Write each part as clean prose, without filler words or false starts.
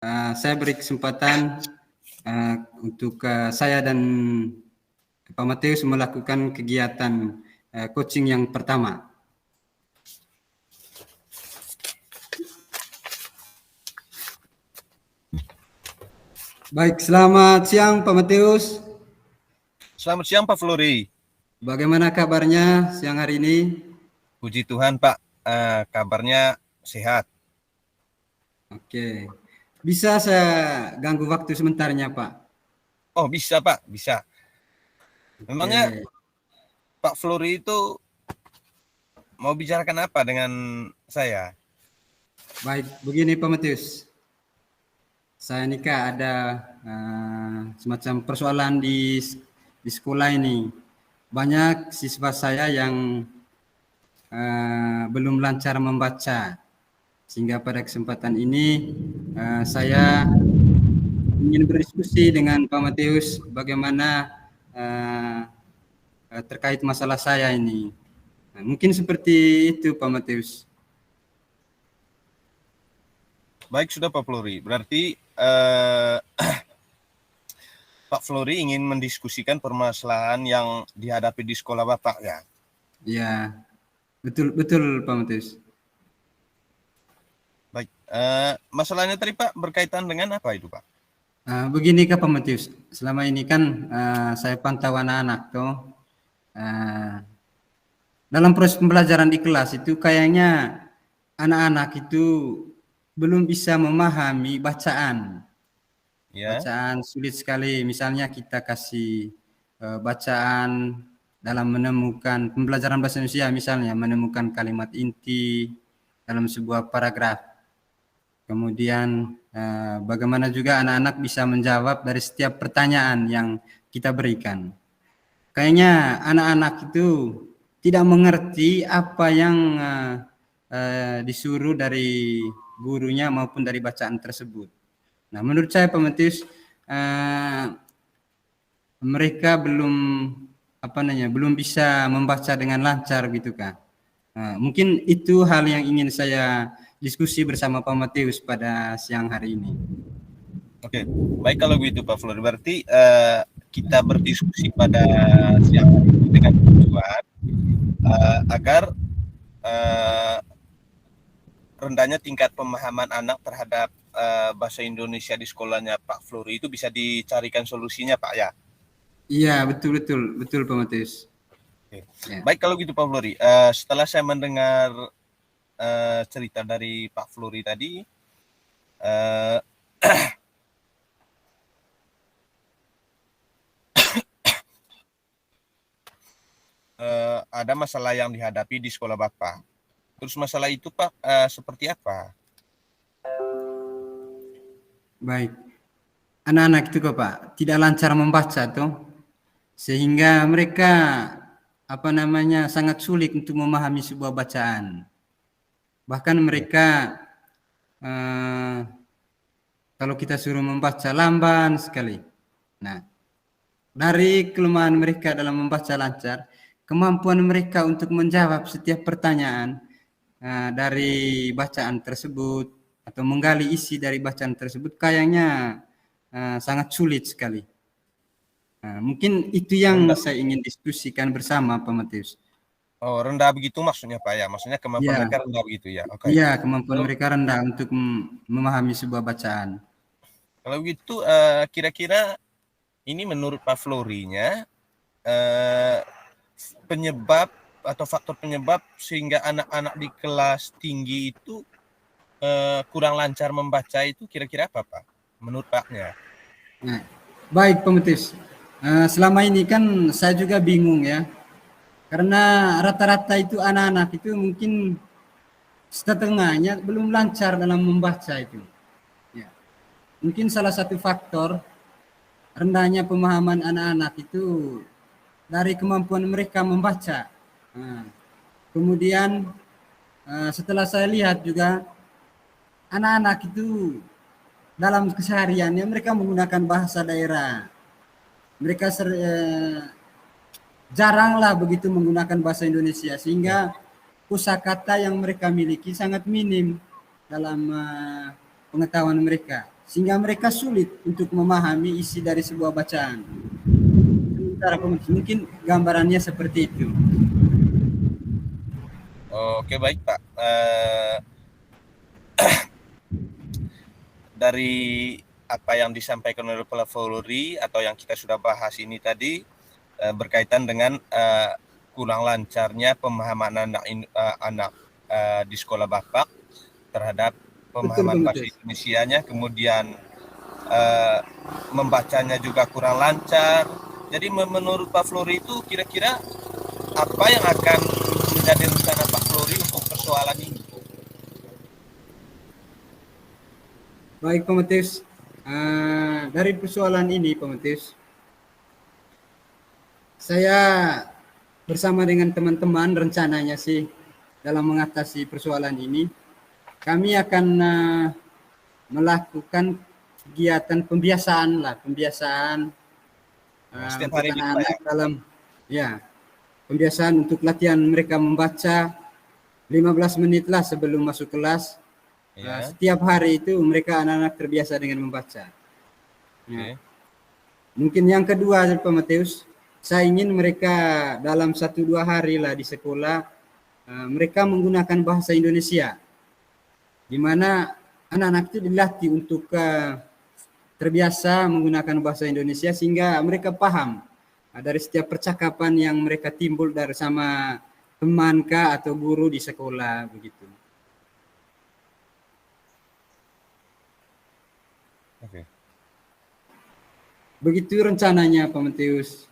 Saya beri kesempatan untuk saya dan Pak Matius melakukan kegiatan coaching yang pertama. Baik, selamat siang Pak Matius. Selamat siang Pak Flori. Bagaimana kabarnya siang hari ini? Puji Tuhan Pak, kabarnya sehat. Oke, bisa saya ganggu waktu sementarnya Pak? Oh bisa Pak, bisa. Memangnya Pak Flori itu mau bicarakan apa dengan saya? Baik, begini Pak Matius. Saya ini Kak ada semacam persoalan di sekolah ini. Banyak siswa saya yang belum lancar membaca. Sehingga pada kesempatan ini saya ingin berdiskusi dengan Pak Matius bagaimana terkait masalah saya ini. Nah, mungkin seperti itu Pak Matius. Baik sudah Pak Flori, berarti Pak Flori ingin mendiskusikan permasalahan yang dihadapi di sekolah Bapak ya? Ya, betul Pak Matius. Baik, masalahnya tadi Pak berkaitan dengan apa itu Pak? Begini Kak Pak Matius, selama ini kan saya pantau anak-anak tuh dalam proses pembelajaran di kelas itu kayaknya anak-anak itu belum bisa memahami bacaan. Ya. Bacaan sulit sekali. Misalnya kita kasih bacaan dalam menemukan pembelajaran bahasa Indonesia, misalnya menemukan kalimat inti dalam sebuah paragraf. Kemudian bagaimana juga anak-anak bisa menjawab dari setiap pertanyaan yang kita berikan. Kayaknya anak-anak itu tidak mengerti apa yang disuruh dari gurunya maupun dari bacaan tersebut. Nah, menurut saya Pak Matius, mereka belum bisa membaca dengan lancar gitu kan. Mungkin itu hal yang ingin saya diskusi bersama Pak Matius pada siang hari ini. Oke, baik kalau begitu Pak Flori. Berarti kita berdiskusi pada siang hari ini dengan tujuan agar rendahnya tingkat pemahaman anak terhadap bahasa Indonesia di sekolahnya Pak Flori itu bisa dicarikan solusinya Pak ya? Iya, betul Pak Matius. Oke. Ya. Baik kalau gitu Pak Flori, setelah saya mendengar cerita dari Pak Flori tadi, ada masalah yang dihadapi di sekolah Bapak. Terus masalah itu Pak seperti apa? Baik, anak-anak itu kok Pak tidak lancar membaca tuh, sehingga mereka sangat sulit untuk memahami sebuah bacaan. Bahkan mereka kalau kita suruh membaca lamban sekali. Nah, dari kelemahan mereka dalam membaca lancar, kemampuan mereka untuk menjawab setiap pertanyaan dari bacaan tersebut atau menggali isi dari bacaan tersebut kayaknya sangat sulit sekali. Mungkin itu yang saya ingin diskusikan bersama Pak Matius. Oh, rendah begitu maksudnya Pak ya? Maksudnya kemampuan mereka rendah begitu ya? Okay. Iya, kemampuan mereka rendah untuk memahami sebuah bacaan. Kalau begitu kira-kira ini menurut Pak Florinya penyebab atau faktor penyebab sehingga anak-anak di kelas tinggi itu kurang lancar membaca itu kira-kira apa Pak? Menurut Paknya? Nah, baik Pak Matius. Selama ini kan saya juga bingung ya. Karena rata-rata itu anak-anak itu mungkin setengahnya belum lancar dalam membaca itu. Ya. Mungkin salah satu faktor rendahnya pemahaman anak-anak itu dari kemampuan mereka membaca. Kemudian setelah saya lihat juga anak-anak itu dalam kesehariannya mereka menggunakan bahasa daerah. Mereka jaranglah begitu menggunakan bahasa Indonesia, sehingga kosakata yang mereka miliki sangat minim dalam pengetahuan mereka. sehingga mereka sulit untuk memahami isi dari sebuah bacaan. Sementara mungkin gambarannya seperti itu. Oke, baik Pak. Dari apa yang disampaikan oleh Pak Flori atau yang kita sudah bahas ini tadi berkaitan dengan kurang lancarnya pemahaman anak di sekolah Bapak terhadap pemahaman bahasa Indonesianya, kemudian membacanya juga kurang lancar. Jadi menurut Pak Flori itu kira-kira apa yang akan menjadi rencana Pak Flori untuk persoalan ini? Baik Pak Matius, dari persoalan ini Pak Matius, saya bersama dengan teman-teman rencananya sih dalam mengatasi persoalan ini, kami akan melakukan kegiatan pembiasaan Setiap untuk hari anak-anak dalam pembiasaan untuk latihan mereka membaca 15 menit lah sebelum masuk kelas. Setiap hari itu mereka anak-anak terbiasa dengan membaca. Mungkin yang kedua Pak Matius, saya ingin mereka dalam 1-2 hari lah di sekolah mereka menggunakan bahasa Indonesia, di mana anak-anak itu dilatih untuk terbiasa menggunakan bahasa Indonesia sehingga mereka paham dari setiap percakapan yang mereka timbul dari sama teman atau guru di sekolah begitu. Oke. Begitu rencananya Pak Matius.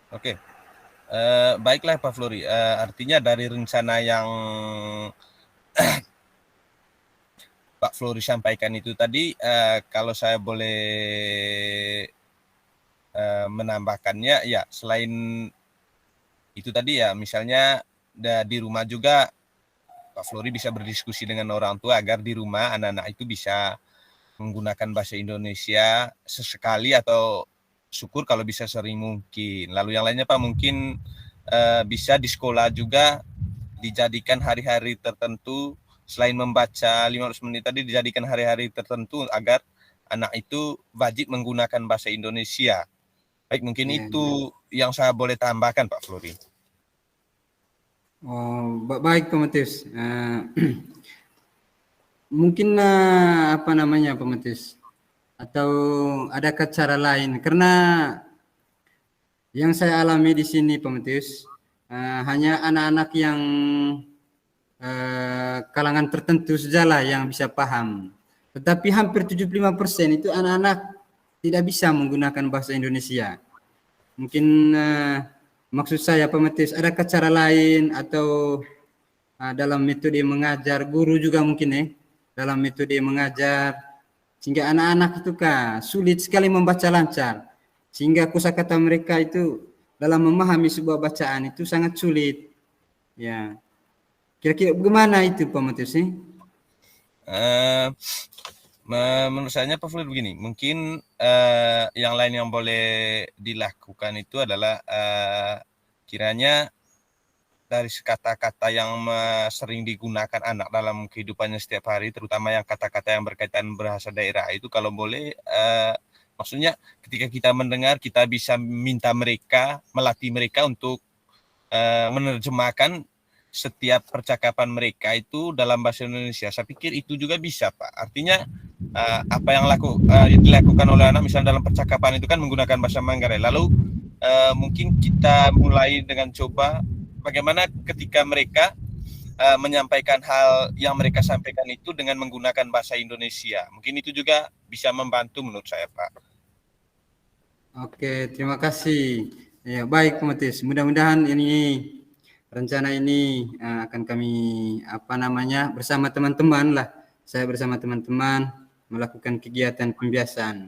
Oke. Baiklah Pak Flori. Artinya dari rencana yang Pak Flori sampaikan itu tadi, kalau saya boleh menambahkannya, ya selain itu tadi ya, misalnya di rumah juga Pak Flori bisa berdiskusi dengan orang tua agar di rumah anak-anak itu bisa menggunakan bahasa Indonesia sesekali atau syukur kalau bisa sering mungkin. Lalu yang lainnya Pak, mungkin bisa di sekolah juga dijadikan hari-hari tertentu, selain membaca 15 menit tadi, dijadikan hari-hari tertentu agar anak itu wajib menggunakan bahasa Indonesia. Baik, mungkin itu yang saya boleh tambahkan Pak Flori. Baik Pak Matius. Mungkin apa namanya Pak Matius, atau adakah cara lain, karena yang saya alami di sini Pak Matius hanya anak-anak yang kalangan tertentu sajalah yang bisa paham, tetapi hampir 75% itu anak-anak tidak bisa menggunakan bahasa Indonesia. Mungkin maksud saya Pak Matius, adakah cara lain atau dalam metode mengajar guru juga mungkin dalam metode mengajar sehingga anak-anak itu sulit sekali membaca lancar, sehingga kosakata mereka itu dalam memahami sebuah bacaan itu sangat sulit. Ya, kira-kira bagaimana itu Pak Matius nih? Menurut saya Pak Flori begini, mungkin yang lain yang boleh dilakukan itu adalah kiranya dari kata-kata yang sering digunakan anak dalam kehidupannya setiap hari, terutama yang kata-kata yang berkaitan bahasa daerah itu, kalau boleh maksudnya ketika kita mendengar, kita bisa minta mereka, melatih mereka untuk menerjemahkan setiap percakapan mereka itu dalam bahasa Indonesia. Saya pikir itu juga bisa Pak. Artinya apa yang dilakukan oleh anak misalnya dalam percakapan itu kan menggunakan bahasa Manggarai. Lalu mungkin kita mulai dengan coba bagaimana ketika mereka menyampaikan hal yang mereka sampaikan itu dengan menggunakan bahasa Indonesia. Mungkin itu juga bisa membantu menurut saya Pak. Oke, terima kasih. Ya, baik Pak Matius. Mudah-mudahan ini rencana ini akan kami bersama teman-teman lah. Saya bersama teman-teman melakukan kegiatan pembiasaan.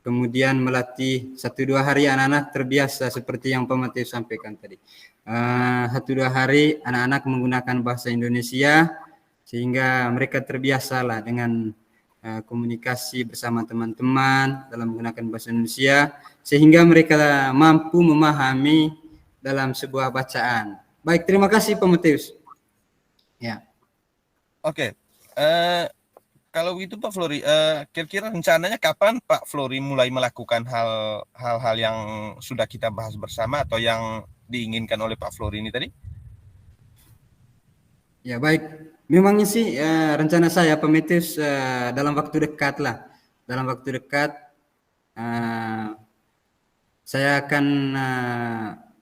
Kemudian melatih 1-2 hari anak-anak terbiasa seperti yang Pak Matius sampaikan tadi. 1-2 hari anak-anak menggunakan bahasa Indonesia sehingga mereka terbiasa lah dengan komunikasi bersama teman-teman dalam menggunakan bahasa Indonesia sehingga mereka mampu memahami dalam sebuah bacaan. Baik, terima kasih Pak Matius. Ya. Oke. Eh, Kalau begitu Pak Flori, kira-kira rencananya kapan Pak Flori mulai melakukan hal-hal yang sudah kita bahas bersama atau yang diinginkan oleh Pak Flori ini tadi? Ya baik, memang sih rencana saya Prometheus dalam waktu dekat lah. Dalam waktu dekat eh, saya akan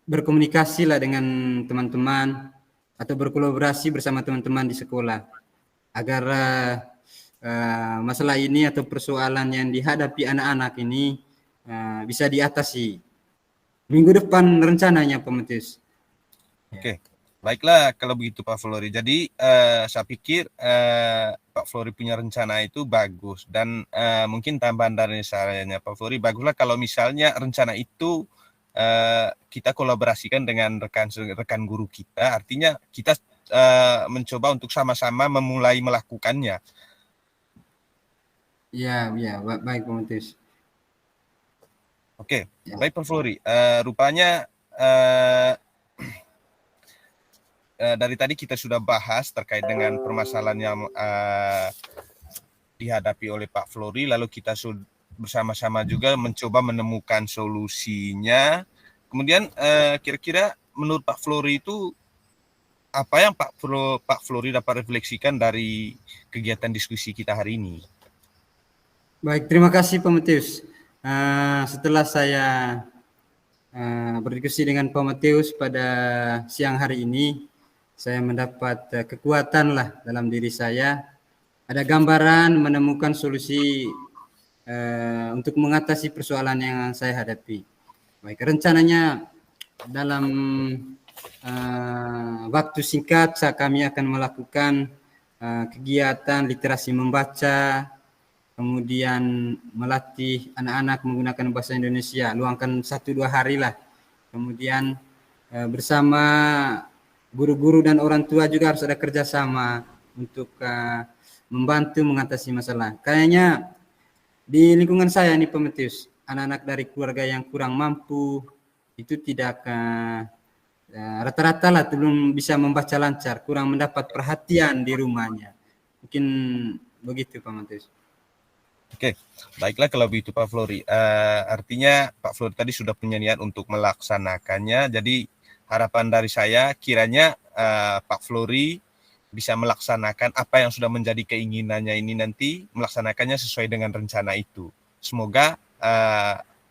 berkomunikasi lah dengan teman-teman atau berkolaborasi bersama teman-teman di sekolah agar masalah ini atau persoalan yang dihadapi anak-anak ini bisa diatasi. Minggu depan rencananya Prometheus. Oke, baiklah kalau begitu Pak Flori. Jadi saya pikir Pak Flori punya rencana itu bagus dan mungkin tambahan dari saya Pak Flori, baguslah kalau misalnya rencana itu kita kolaborasikan dengan rekan guru kita. Artinya kita mencoba untuk sama-sama memulai melakukannya. Ya, baik Prometheus. Oke, Ya. baik Pak Flori. Rupanya dari tadi kita sudah bahas terkait dengan permasalahan yang dihadapi oleh Pak Flori, lalu kita bersama-sama juga mencoba menemukan solusinya. Kemudian kira-kira menurut Pak Flori itu apa yang Pak Flori dapat refleksikan dari kegiatan diskusi kita hari ini? Baik, terima kasih Prometheus. Setelah saya berdiskusi dengan Prometheus pada siang hari ini, saya mendapat kekuatan lah dalam diri saya. Ada gambaran menemukan solusi untuk mengatasi persoalan yang saya hadapi. Baik, rencananya dalam waktu singkat kami akan melakukan kegiatan literasi membaca, kemudian melatih anak-anak menggunakan bahasa Indonesia, luangkan 1-2 hari lah. Kemudian bersama guru-guru dan orang tua juga harus ada kerjasama untuk membantu mengatasi masalah. Kayaknya di lingkungan saya nih Prometheus, anak-anak dari keluarga yang kurang mampu itu tidak rata-rata lah belum bisa membaca lancar, kurang mendapat perhatian di rumahnya. Mungkin begitu Prometheus. Oke, baiklah kalau begitu Pak Flori. Artinya Pak Flori tadi sudah punya niat untuk melaksanakannya. Jadi harapan dari saya kiranya Pak Flori bisa melaksanakan apa yang sudah menjadi keinginannya ini nanti, melaksanakannya sesuai dengan rencana itu. Semoga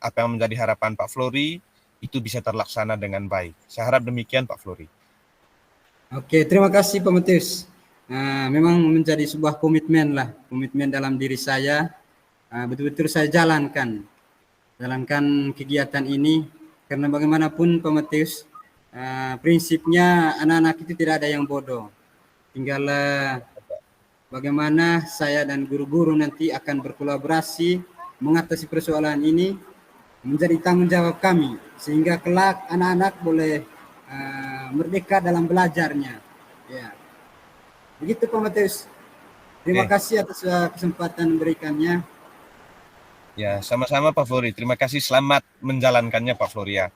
apa yang menjadi harapan Pak Flori itu bisa terlaksana dengan baik. Saya harap demikian Pak Flori. Oke, terima kasih Pak Matius. Memang menjadi sebuah komitmen dalam diri saya. Betul-betul saya jalankan kegiatan ini karena bagaimanapun Pak Matius, prinsipnya anak-anak itu tidak ada yang bodoh. Tinggal bagaimana saya dan guru-guru nanti akan berkolaborasi mengatasi persoalan ini menjadi tanggung jawab kami sehingga kelak anak-anak boleh merdeka dalam belajarnya. Ya. Begitu Pak Matius. Terima kasih atas kesempatan memberikannya. Ya, sama-sama Pak Flori. Terima kasih, selamat menjalankannya Pak Flori ya.